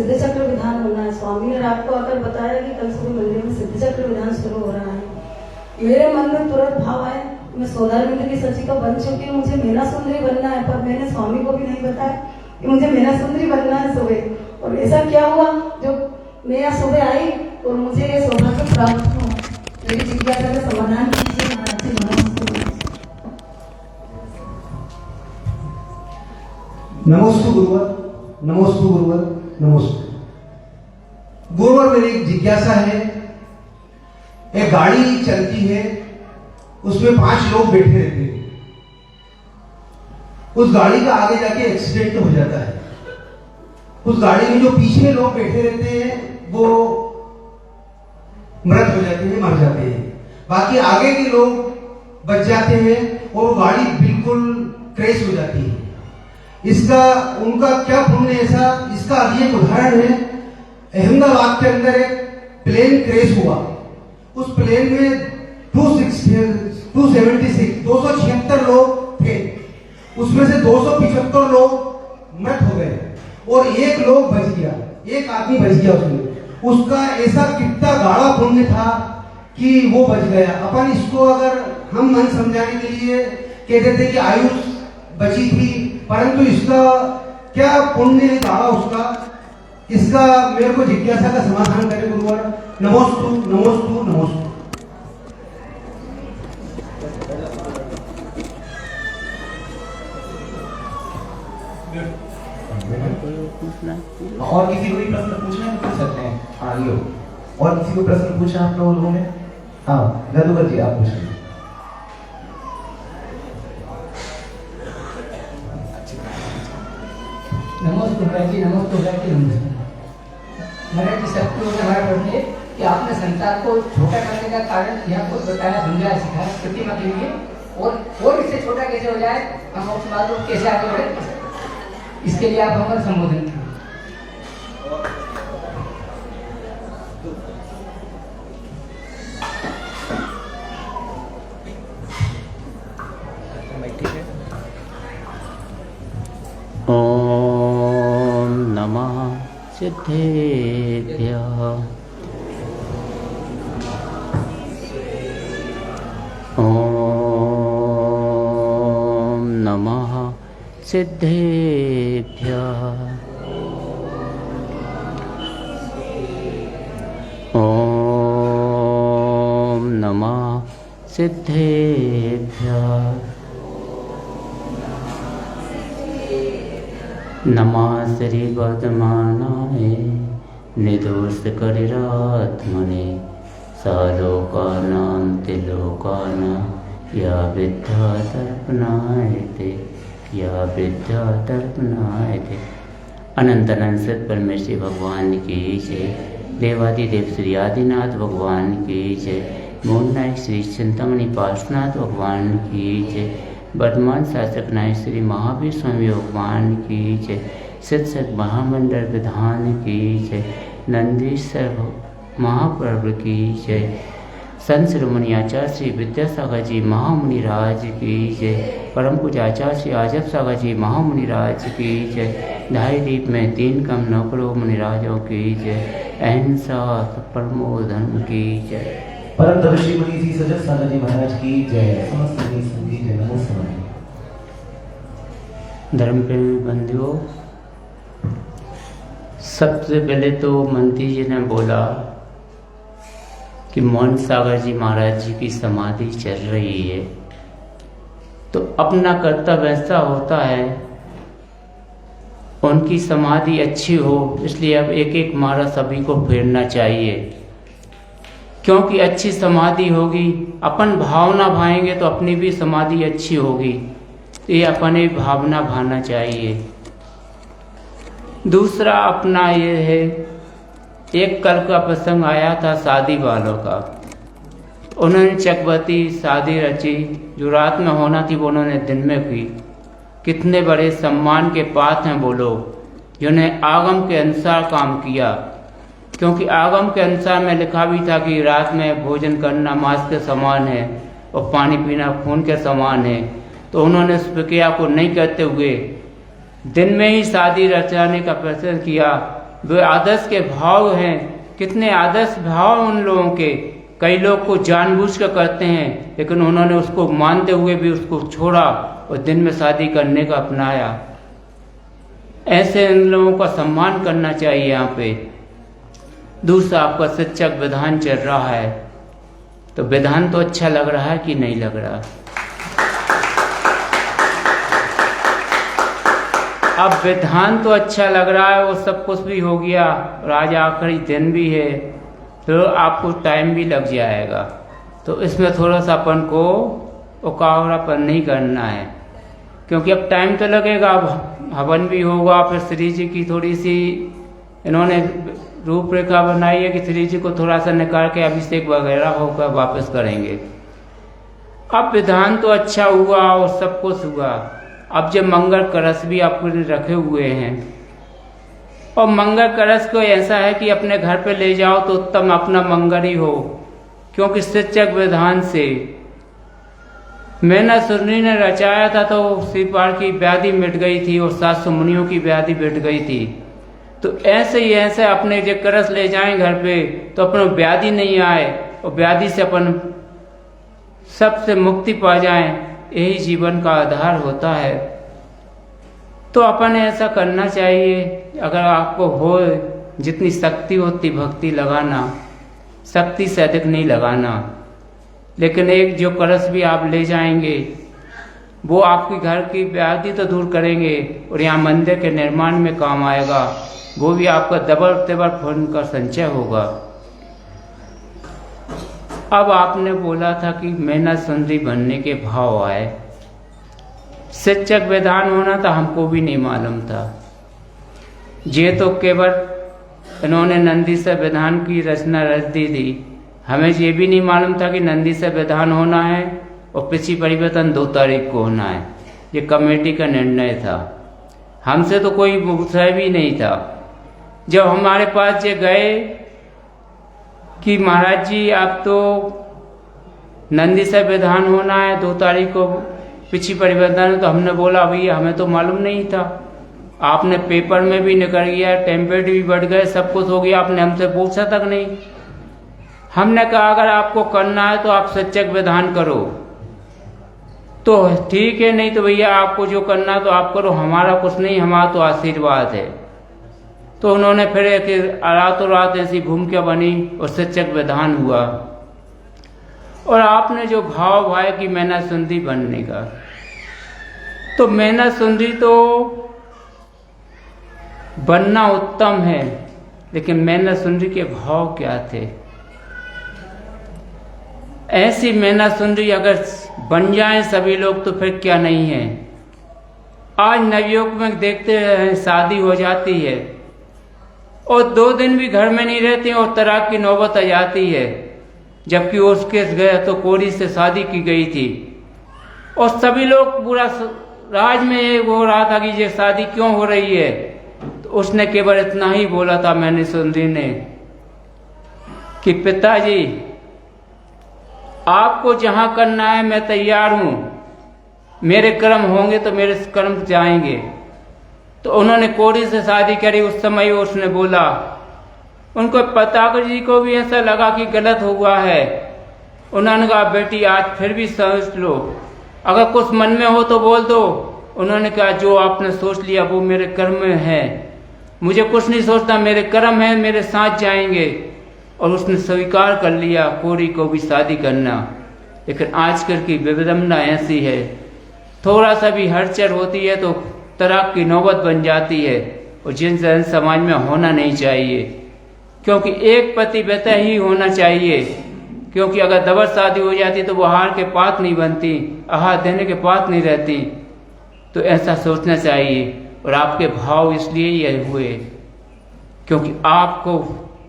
सिद्ध चक्र विधान होना है। स्वामी ने आपको आकर बताया कि कल सुबह मंदिर में सिद्ध चक्र विधान शुरू हो रहा है। मेरे मन में तुरंत भाव आए, मैं 14 मिनट की सचिका बन चुकी हूँ, मुझे मीना सुंदरी बनना है। पर मैंने स्वामी को भी नहीं बताया कि मुझे मीना सुंदरी बनना है सुबह। और ऐसा क्या हुआ, जो मैं सुबह आई और मुझे ये सौभाग्य प्राप्त हुआ। मेरी जिज्ञासा का समाधान कीजिए महाराज जी। नमोस्तु गुरुवर, नमोस्तु गुरुवर, नमोस्तु गुरुवर। मेरी एक जिज्ञासा है, एक गाड़ी चलती है, उसमें 5 लोग बैठे रहते हैं। उस गाड़ी का आगे जाके एक्सीडेंट हो जाता है। उस गाड़ी में जो पीछे लोग बैठे रहते हैं वो मृत हो जाते हैं, मर जाते हैं। बाकी आगे के लोग बच जाते हैं और वो गाड़ी बिल्कुल क्रैश हो जाती है। इसका उनका क्या पुण्य ऐसा, इसका एक उदाहरण है। अहमदाबाद के अंदर एक प्लेन क्रैश हुआ। उस प्लेन में 276 लोग थे, उसमें से 275 लोग मृत हो गए और 1 लोग बच गया, 1 आदमी बच गया उसमें। उसका ऐसा कितना गाढ़ा पुण्य था कि वो बच गया। अपन इसको अगर हम मन समझाने के लिए कहते थे कि आयुष बची थी, परंतु इसका क्या पुण्य गाढ़ा उसका, इसका मेरे को जिज्ञासा का समाधान करें गुरुवर। नमोस्तु, नमोस्तु, नमोस्तु। और किसी को भी प्रश्न पूछना है, पूछ सकते हैं। हाँ लो, और किसी को प्रश्न पूछा आप लोगों ने? हाँ जादूगर जी आप पूछिए। नमोस्तु जी, नमोस्तु जी। महाराज जी सबको हमारा प्रश्न है कि आपने संसार को छोटा करने का कारण यहाँ को बताया, समझाया, सिखाया, प्रतिमा के लिए, और इससे छोटा कैसे हो जाए, हम मोक्ष मार्ग को कैसे आगे बढ़े, इसके लिए आप हमारा संबोधन करें। ओम नमः सिद्धेभ्यः। ओम नमः सिद्धेभ्यः। ओम नमः सिद्धेभ्यः। नमः श्री वर्धमानाय निर्दोष करिरात्मने सालोकानां त्रिलोकानां या विद्या तर्पणायते, या विद्या तर्पणायते। अनंत अनंत सत परमेश्वर भगवान की जय। देवादिदेव श्री आदिनाथ भगवान की जय। मूलनायक श्री चिंतामणि पार्श्वनाथ भगवान की जय। वर्तमान शासक नायक श्री महावीर स्वामी भगवान की जय। शिक्षक महामंडल विधान की जय। नंदीश्वर महाप्रभु की जय। संत शिरोमणि आचार्य श्री विद्यासागर जी महामुनि राज की जय। परम पूज्य आचार्य श्री आजब सागर जी महामुनि राज की जय। ढाई दीप में 3 कम 9 करोड़ मुनिराजों की जय। अहिंसा परमो धर्म की जय। परम तपस्वी मुनि जी सजग सागर जी महाराज की जय। समस्त संगी जय। नमस्ते। धर्म प्रेमी बंधुओं, सबसे पहले तो मंत्री जी ने बोला कि मोहन सागर जी महाराज जी की समाधि चल रही है, तो अपना कर्तव्य ऐसा होता है उनकी समाधि अच्छी हो, इसलिए अब एक एक माला सभी को फेरना चाहिए, क्योंकि अच्छी समाधि होगी, अपन भावना भाएंगे तो अपनी भी समाधि अच्छी होगी। तो ये अपने भावना भाना चाहिए। दूसरा अपना ये है, एक कल का प्रसंग आया था शादी वालों का। उन्होंने चकवती शादी रची, जो रात में होना थी वो उन्होंने दिन में की। कितने बड़े सम्मान के पात्र हैं वो लोग, जिन्होंने आगम के अनुसार काम किया, क्योंकि आगम के अनुसार में लिखा भी था कि रात में भोजन करना मांस के समान है और पानी पीना खून के समान है। तो उन्होंने उस प्रक्रिया को नहीं करते हुए दिन में ही शादी रचाने का प्रयत्न किया वे आदर्श के भाव हैं, कितने आदर्श भाव उन लोगों के। कई लोग को जानबूझ कर करते हैं, लेकिन उन्होंने उसको मानते हुए भी उसको छोड़ा और दिन में शादी करने का अपनाया। ऐसे इन लोगों का सम्मान करना चाहिए यहाँ पे। दूसरा, आपका शिक्षक विधान चल रहा है, तो विधान तो अच्छा लग रहा है कि नहीं लग रहा? अब विधान तो अच्छा लग रहा है, वो सब कुछ भी हो गया और आज आखिरी दिन भी है, तो आपको टाइम भी लग जाएगा। तो इसमें थोड़ा सा अपन को उकावरापन नहीं करना है, क्योंकि अब टाइम तो लगेगा। अब हवन भी होगा, फिर श्री जी की थोड़ी सी इन्होंने रूपरेखा बनाई है कि श्री जी को थोड़ा सा निकाल के अभिषेक वगैरह होकर वापस करेंगे। अब विधान तो अच्छा हुआ और सब कुछ हुआ। अब जब मंगल कलश भी आपको रखे हुए हैं, और मंगल कलश को ऐसा है कि अपने घर पे ले जाओ तो उत्तम, अपना मंगल ही हो, क्योंकि शिक्षक विधान से मैनासुरी ने रचाया था तो श्रीपाल की व्याधि मिट गई थी और 700 मुनियों की व्याधि मिट गई थी। तो ऐसे ही ऐसे अपने जो कलश ले जाएं घर पे तो अपना व्याधि नहीं आए और व्याधि से अपन सबसे मुक्ति पा जाएं, यही जीवन का आधार होता है। तो अपन ऐसा करना चाहिए। अगर आपको हो जितनी शक्ति होती भक्ति लगाना, शक्ति से अधिक नहीं लगाना। लेकिन एक जो कलश भी आप ले जाएंगे वो आपकी घर की व्याधि तो दूर करेंगे और यहाँ मंदिर के निर्माण में काम आएगा। वो भी आपका डबल टेबल फंड का संचय होगा। अब आपने बोला था कि मेहनत सुंदरी बनने के भाव आए, शिक्षक विधान होना था, हमको भी नहीं मालूम था। ये तो केवल इन्होंने नंदी से विधान की रचना रच दी थी। हमें ये भी नहीं मालूम था कि नंदी से विधान होना है और पिछी परिवर्तन 2 तारीख को होना है। ये कमेटी का निर्णय था, हमसे तो कोई विषय भी नहीं था। जब हमारे पास ये गए कि महाराज जी आप तो नंदी से विधान होना है 2 तारीख को पिछी परिवर्तन है, तो हमने बोला भैया हमें तो मालूम नहीं था। आपने पेपर में भी निकल गया, टेम्पलेट भी बढ़ गए, सब कुछ हो गया, आपने हमसे पूछा तक नहीं। हमने कहा अगर आपको करना है तो आप शिक्षक विधान करो तो ठीक है, नहीं तो भैया आपको जो करना है तो आप करो, हमारा कुछ नहीं, हमारा तो आशीर्वाद है। तो उन्होंने फिर रातों रात ऐसी भूमिका बनी और शिक्षक विधान हुआ। और आपने जो भाव भाया कि मेहनत सुंदरी बनने का, तो मेहनत सुंदरी तो बनना उत्तम है, लेकिन मेहनत सुंदरी के भाव क्या थे? ऐसी मेहनत सुंदरी अगर बन जाए सभी लोग तो फिर क्या नहीं है। आज नवयुग में देखते हैं शादी हो जाती है और 2 दिन भी घर में नहीं रहते और तलाक की नौबत आ जाती है, जबकि उसके गया तो कोरी से शादी की गई थी और सभी लोग पूरा राज में ये हो रहा था कि ये शादी क्यों हो रही है। तो उसने केवल इतना ही बोला था मैंने सुंदरी ने कि पिताजी आपको जहां करना है मैं तैयार हूं, मेरे कर्म होंगे तो मेरे कर्म जाएंगे। तो उन्होंने कोरी से शादी करी। उस समय उसने बोला, उनको पताकर जी को भी ऐसा लगा कि गलत हुआ है। उन्होंने कहा बेटी आज फिर भी सोच लो, अगर कुछ मन में हो तो बोल दो। उन्होंने कहा जो आपने सोच लिया वो मेरे कर्म में है, मुझे कुछ नहीं सोचना, मेरे कर्म है, मेरे साथ जाएंगे। और उसने स्वीकार कर लिया कोरी को भी शादी करना। लेकिन आजकल की विडंबना ऐसी है, थोड़ा सा भी हड़चड़ होती है तो तलाक की नौबत बन जाती है, और जिन समाज में होना नहीं चाहिए, क्योंकि एक पति बेटा ही होना चाहिए। क्योंकि अगर डबल शादी हो जाती तो वो हार के पात नहीं बनती, आहार देने के पात नहीं रहती। तो ऐसा सोचना चाहिए। और आपके भाव इसलिए ये हुए क्योंकि आपको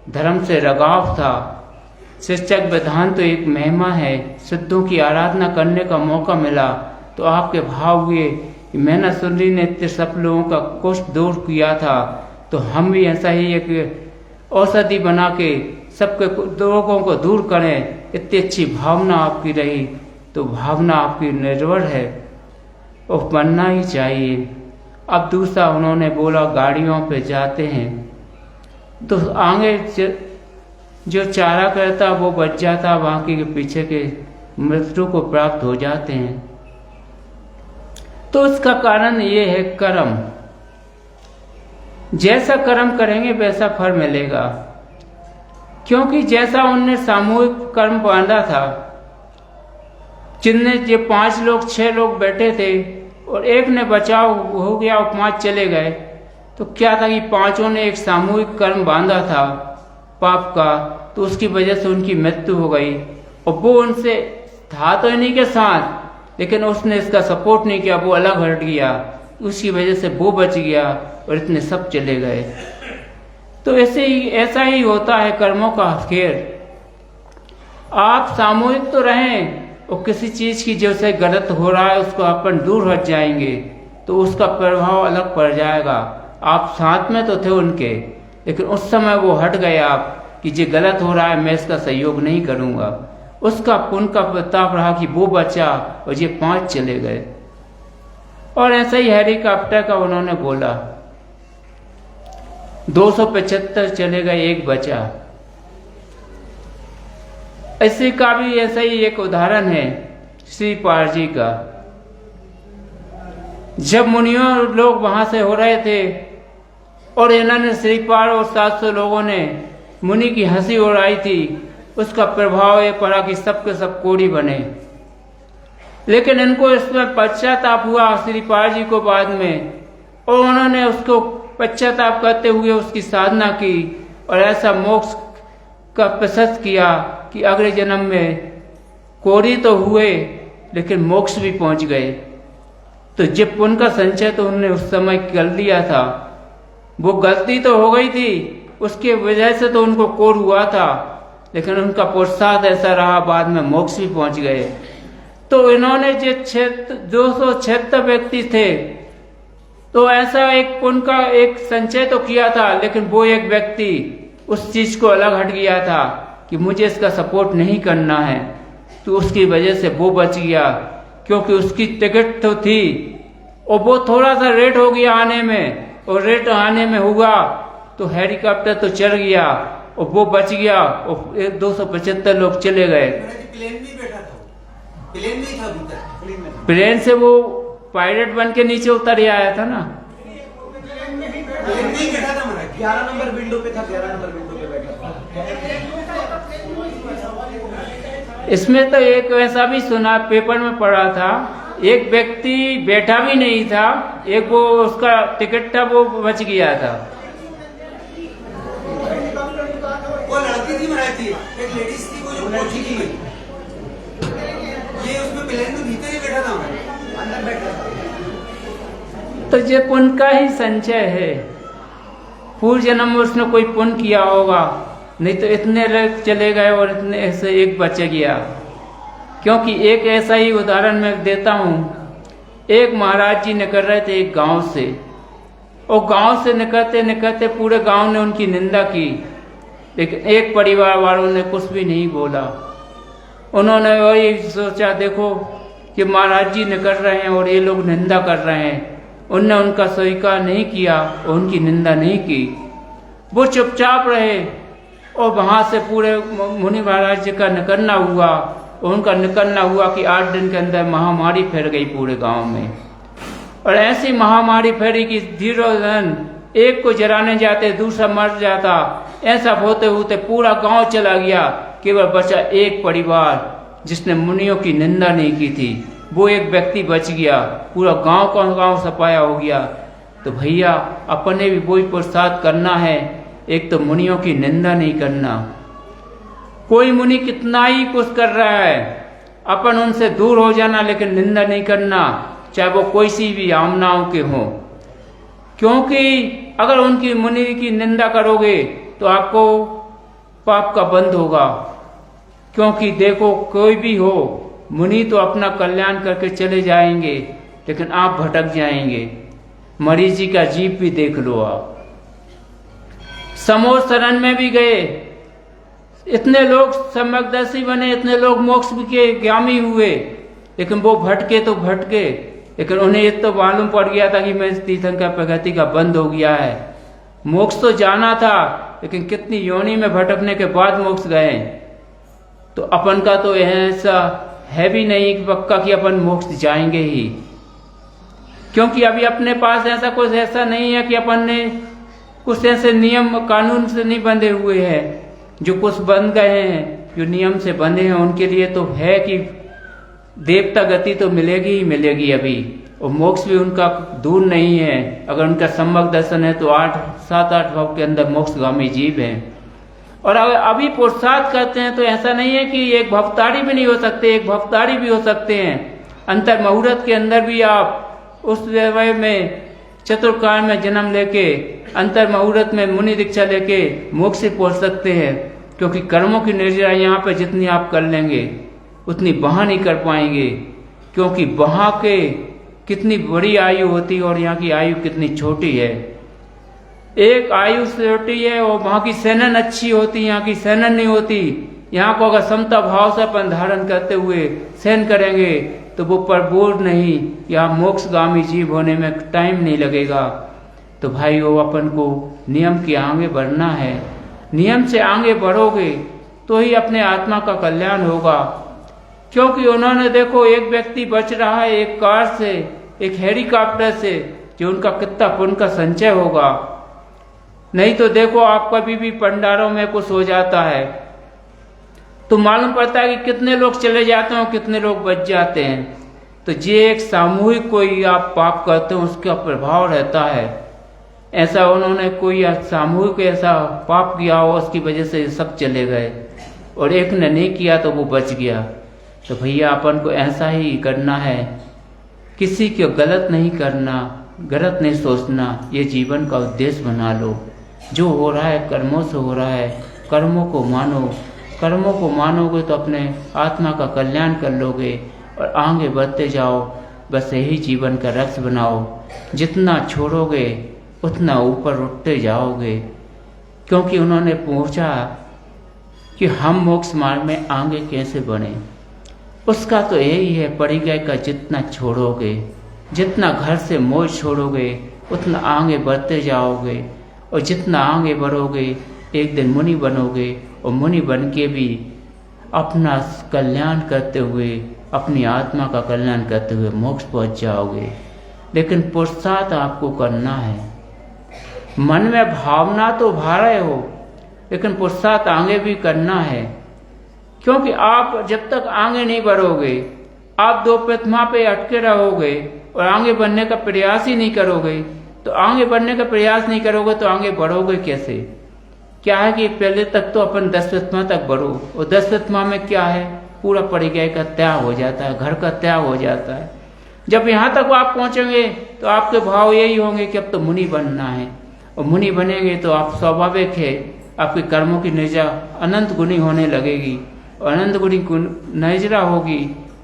धर्म से लगाव था। शिक्षक विधान तो एक महिमा है, सिद्धों की आराधना करने का मौका मिला, तो आपके भाव हुए कि मेहनत सुंदरी ने इतने सब लोगों का कष्ट दूर किया था, तो हम भी ऐसा ही एक औषधि बना के सबके रोगों को दूर करें। इतनी अच्छी भावना आपकी रही, तो भावना आपकी निर्भर है और बनना ही चाहिए। अब दूसरा उन्होंने बोला गाड़ियों पे जाते हैं तो आगे जो चारा करता वो बच जाता, बाकी के पीछे के मृत्यु को प्राप्त हो जाते हैं। तो इसका कारण ये है कर्म। जैसा कर्म करेंगे वैसा फल मिलेगा, क्योंकि जैसा उनने सामूहिक कर्म बांधा था, जिनने ये 5 लोग 6 लोग बैठे थे और एक ने बचाव हो गया और 5 चले गए, तो क्या था कि 5 ने एक सामूहिक कर्म बांधा था पाप का, तो उसकी वजह से उनकी मृत्यु हो गई। और वो उनसे था तो इन्हीं के साथ, लेकिन उसने इसका सपोर्ट नहीं किया, वो अलग हट गया, उसकी वजह से वो बच गया और इतने सब चले गए। तो ऐसा ही होता है कर्मों का खेल। आप सामूहिक तो रहें और किसी चीज की जो से गलत हो रहा है उसको अपन दूर हट जाएंगे तो उसका प्रभाव अलग पड़ जाएगा। आप साथ में तो थे उनके, लेकिन उस समय वो हट गए आप कि ये गलत हो रहा है, मैं इसका सहयोग नहीं करूंगा। उसका पुण्य का प्रताप रहा कि वो बचा और ये 5 चले गए। और ऐसा ही हेलीकॉप्टर का उन्होंने बोला, 275 चले गए, 1 बचा। ऐसे का भी ऐसा ही एक उदाहरण है श्री पार जी का। जब मुनियों लोग वहां से हो रहे थे और इन्होंने श्री पार और 700 लोगों ने मुनि की हंसी उड़ाई थी, उसका प्रभाव ये पड़ा कि सबके सब कोढ़ी बने। लेकिन इनको इसमें पश्चाताप हुआ श्री पार जी को बाद में, और उन्होंने उसको पश्चाताप करते हुए उसकी साधना की और ऐसा मोक्ष का प्रशस्त किया कि अगले जन्म में कोढ़ी तो हुए लेकिन मोक्ष भी पहुंच गए। तो जब पुण्य का संचय तो उन्होंने उस समय कर लिया था, वो गलती तो हो गई थी, उसके वजह से तो उनको कोढ़ हुआ था, लेकिन उनका पुरुषार्थ ऐसा रहा, बाद में मोक्ष भी पहुंच गए। तो इन्होंने जो 276 व्यक्ति थे, तो ऐसा एक पुण्य का एक संचय तो किया था, लेकिन वो एक व्यक्ति उस चीज को अलग हट गया था कि मुझे इसका सपोर्ट नहीं करना है, तो उसकी वजह से वो बच गया, क्योंकि उसकी टिकट तो थी और वो थोड़ा सा लेट हो गया आने में, और लेट आने में हुआ तो हेलीकॉप्टर तो चढ़ गया और वो बच गया और 275 लोग चले गए। प्लेन नहीं बैठा था, प्लेन नहीं था भीतर, प्लेन से वो पायलट बन के नीचे उतर ही आया था ना। प्लेन नहीं बैठा था महाराज, 11 नंबर विंडो पे था, 11 नंबर विंडो पे बैठा था। इसमें तो एक वैसा भी सुना, पेपर में पढ़ा था, एक व्यक्ति बैठा भी नहीं था, एक वो उसका टिकट था वो बच गया था। वो लड़की थी महाराज जी, एक लेडीज थी, वो जो पहुंची थी, ये उसमें प्लेन में भीतर ही बैठा था, अंदर बैठा था। तो ये पुण्य का ही संचय है। पूर्व जन्म में उसने कोई पुण्य किया होगा, नहीं तो इतने लोग चले गए और इतने ऐसे एक बच गया। क्योंकि एक ऐसा ही उदाहरण मैं देता हूँ। एक महाराज जी निकल रहे थे एक गांव से, और गांव से निकलते निकलते पूरे गांव ने उनकी निंदा की, लेकिन एक परिवार वालों ने कुछ भी नहीं बोला। उन्होंने वही सोचा, देखो कि महाराज जी निकल रहे हैं और ये लोग निंदा कर रहे हैं। उनने उनका स्वीकार नहीं किया और उनकी निंदा नहीं की, वो चुपचाप रहे। और वहां से पूरे मुनि महाराज जी का निकलना हुआ, और उनका निकलना हुआ कि 8 दिन के अंदर महामारी फैल गई पूरे गांव में। और ऐसी महामारी फैली कि धीरे दिन एक को जराने जाते दूसरा मर जाता, ऐसा होते होते पूरा गांव चला गया। केवल बचा एक परिवार जिसने मुनियों की निंदा नहीं की थी, वो एक व्यक्ति बच गया, पूरा गांव का गांव सफाया हो गया। तो भैया अपने भी वही पुरुषार्थ करना है, एक तो मुनियों की निंदा नहीं करना। कोई मुनि कितना ही कुछ कर रहा है, अपन उनसे दूर हो जाना, लेकिन निंदा नहीं करना, चाहे वो कोई सी भी आमनाओं के हों। क्योंकि अगर उनकी मुनि की निंदा करोगे तो आपको पाप का बंध होगा। क्योंकि देखो कोई भी हो, मुनि तो अपना कल्याण करके चले जाएंगे, लेकिन आप भटक जाएंगे। मरीज जी का जीव भी देख लो आप, समोर शरण में भी गए, इतने लोग सम्यकदर्शी बने, इतने लोग मोक्ष के ज्ञानी हुए, लेकिन वो भटके तो भटके, लेकिन उन्हें ये तो मालूम पड़ गया था कि मैं तीर्थंकर प्रगति का बंद हो गया है। मोक्ष तो जाना था, लेकिन कितनी योनि में भटकने के बाद मोक्ष गए। तो अपन का तो ऐसा है भी नहीं कि पक्का कि अपन मोक्ष जाएंगे ही, क्योंकि अभी अपने पास ऐसा कुछ ऐसा नहीं है कि अपन ने कुछ ऐसे नियम कानून से नहीं बंधे हुए हैं। जो कुछ बन गए हैं, जो नियम से बंधे हैं, उनके लिए तो है कि देवता गति तो मिलेगी ही मिलेगी अभी, और मोक्ष भी उनका दूर नहीं है। अगर उनका सम्यक दर्शन है तो 7-8 भाव के अंदर मोक्षगामी जीव है। और अगर अभी पुरुषार्थ करते हैं तो ऐसा नहीं है कि एक भवतारी भी नहीं हो सकते, एक भवतारी भी हो सकते हैं। अंतर मुहूर्त के अंदर भी आप उस समय में चतुर्काल में जन्म लेके अंतर मुहूर्त में मुनि दीक्षा लेके मोक्ष से पहुंच सकते हैं, क्योंकि कर्मों की निर्जरा यहाँ पे जितनी आप कर लेंगे उतनी वहां नहीं कर पाएंगे, क्योंकि वहां के कितनी बड़ी आयु होती है और यहाँ की आयु कितनी छोटी है। एक आयु छोटी है और वहां की सेनन अच्छी होती, यहाँ की सेनन नहीं होती। यहाँ को अगर समता भाव से अपन धारण करते हुए सहन करेंगे तो वो प्रबोध नहीं, या मोक्षगामी जीव होने में टाइम नहीं लगेगा। तो भाइयों, अपन को नियम के आगे बढ़ना है। नियम से आगे बढ़ोगे तो ही अपने आत्मा का कल्याण होगा, क्योंकि उन्होंने देखो एक व्यक्ति बच रहा है एक कार से, एक हेलीकॉप्टर से, जो उनका कितना पुण्य का संचय होगा। नहीं तो देखो आप कभी भी भंडारों में कुछ हो जाता है तो मालूम पड़ता है कि कितने लोग चले जाते हैं और कितने लोग बच जाते हैं। तो ये एक सामूहिक कोई आप पाप करते हो उसका प्रभाव रहता है। ऐसा उन्होंने कोई सामूहिक ऐसा पाप किया हो उसकी वजह से सब चले गए, और एक ने नहीं किया तो वो बच गया। तो भैया अपन को ऐसा ही करना है, किसी को गलत नहीं करना, गलत नहीं सोचना, ये जीवन का उद्देश्य बना लो। जो हो रहा है कर्मों से हो रहा है, कर्मों को मानो। कर्मों को मानोगे तो अपने आत्मा का कल्याण कर लोगे और आगे बढ़ते जाओ। बस यही जीवन का लक्ष्य बनाओ। जितना छोड़ोगे उतना ऊपर उठते जाओगे, क्योंकि उन्होंने पूछा कि हम मोक्ष मार्ग में आगे कैसे बने। उसका तो यही है, परिग्रह का जितना छोड़ोगे, जितना घर से मोह छोड़ोगे उतना आगे बढ़ते जाओगे, और जितना आगे बढ़ोगे एक दिन मुनि बनोगे, और मुनि बन के भी अपना कल्याण करते हुए, अपनी आत्मा का कल्याण करते हुए मोक्ष पहुंच जाओगे। लेकिन पुरुषार्थ आपको करना है। मन में भावना तो भा रहे हो, लेकिन पुरुषार्थ आगे भी करना है, क्योंकि आप जब तक आगे नहीं बढ़ोगे, आप दो प्रतिमा पे अटके रहोगे और आगे बढ़ने का प्रयास ही नहीं करोगे, तो आगे बढ़ने का प्रयास नहीं करोगे तो आगे बढ़ोगे कैसे। क्या है कि पहले तक तो अपन 10 प्रतिमा तक बढ़ो, और 10 प्रतिमा में क्या है, पूरा परिग्रह का त्याग हो जाता है, घर का त्याग हो जाता है। जब यहाँ तक आप पहुंचेंगे तो आपके भाव यही होंगे कि अब तो मुनि बनना है, और मुनि बनेंगे तो आप स्वाभाविक है आपके कर्मों की निर्जरा अनंत गुणी होने लगेगी, और अनंत गुणी निर्जरा होगी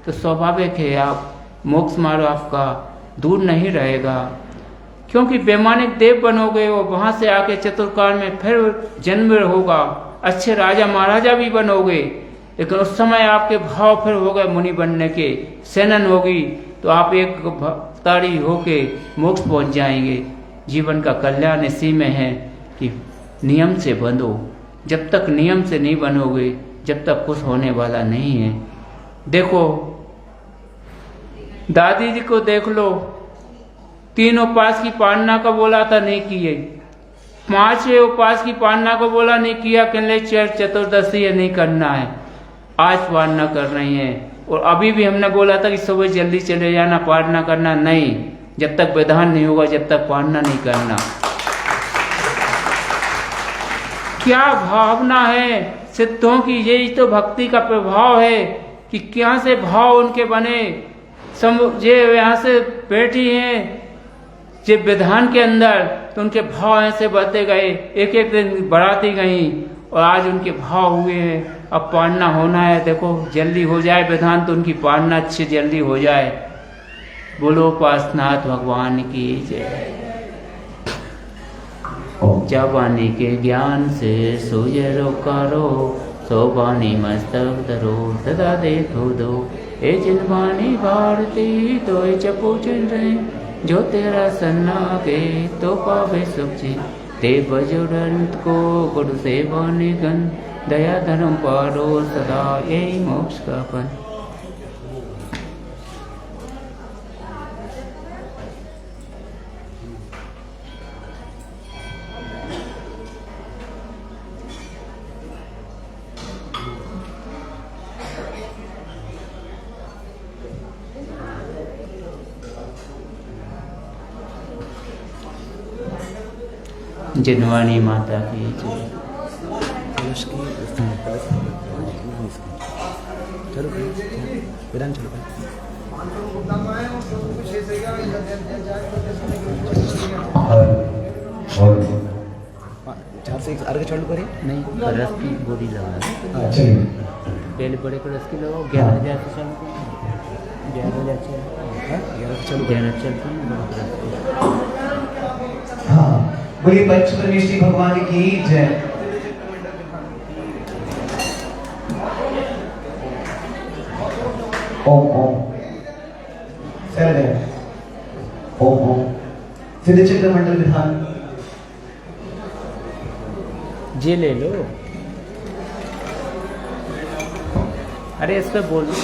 तो स्वाभाविक है आप मोक्ष मार्ग आपका दूर नहीं रहेगा, क्योंकि वैमानिक देव बनोगे और वहां से आके चतुर्काल में फिर जन्म होगा। अच्छे राजा महाराजा भी बनोगे, लेकिन उस समय आपके भाव फिर हो गए मुनि बनने के, सेनन होगी तो आप एक भक्तारी होके मोक्ष पहुंच जाएंगे। जीवन का कल्याण इसी में है कि नियम से बंधो। जब तक नियम से नहीं बनोगे, जब तक कुछ होने वाला नहीं है। देखो दादी जी को देख लो, 3 उपास की पालना का बोला था, नहीं किए। 5वें उपास की पालना को बोला, नहीं किया। कहने चतुर्दशी है, नहीं करना है। आज पालना कर रही है, और अभी भी हमने बोला था कि सुबह जल्दी चले जाना, पालना करना नहीं। जब तक विधान नहीं होगा जब तक पालना नहीं करना। क्या भावना है सिद्धों की, यही तो भक्ति का प्रभाव है कि क्या से भाव उनके बने। ये यहाँ से बैठी हैं जे विधान के अंदर, तो उनके भाव ऐसे बढ़ते गए, एक एक दिन बढ़ाती गई, और आज उनके भाव हुए हैं। अब पालना होना है, देखो जल्दी हो जाए विधान तो उनकी पालना अच्छी जल्दी हो जाए। बोलो पार्श्वनाथ भगवान की जय। जवानी के ज्ञान से सूर्य करो, सोबानी मस्तक धरो, सदा देखो दो। ए जिनवानी भारती तो जपो चंद्र, जो तेरा सन्ना के तो पावे सुख जी। ते बजुड़ंत को गुरु सेवा निगन दया धर्म पारो सदा यही मोक्ष का पन। जिनवाणी माता की जय। चार से एक अर्घ चालू करें। नहीं, कलश की बोरी लगा दो। चलिए पहले बड़े कलश की लगाओ। 11,000 से चालू करो। 11,000 चल 11 चलता है ना बड़ा कलश। हाँ, बोलिए पंच परमेश्वरी भगवान की जय। ओम ओम सर्वजय ओम ओम सिद्ध चक्र मंडल विधान जे ले लो। अरे इस पे बोल दो।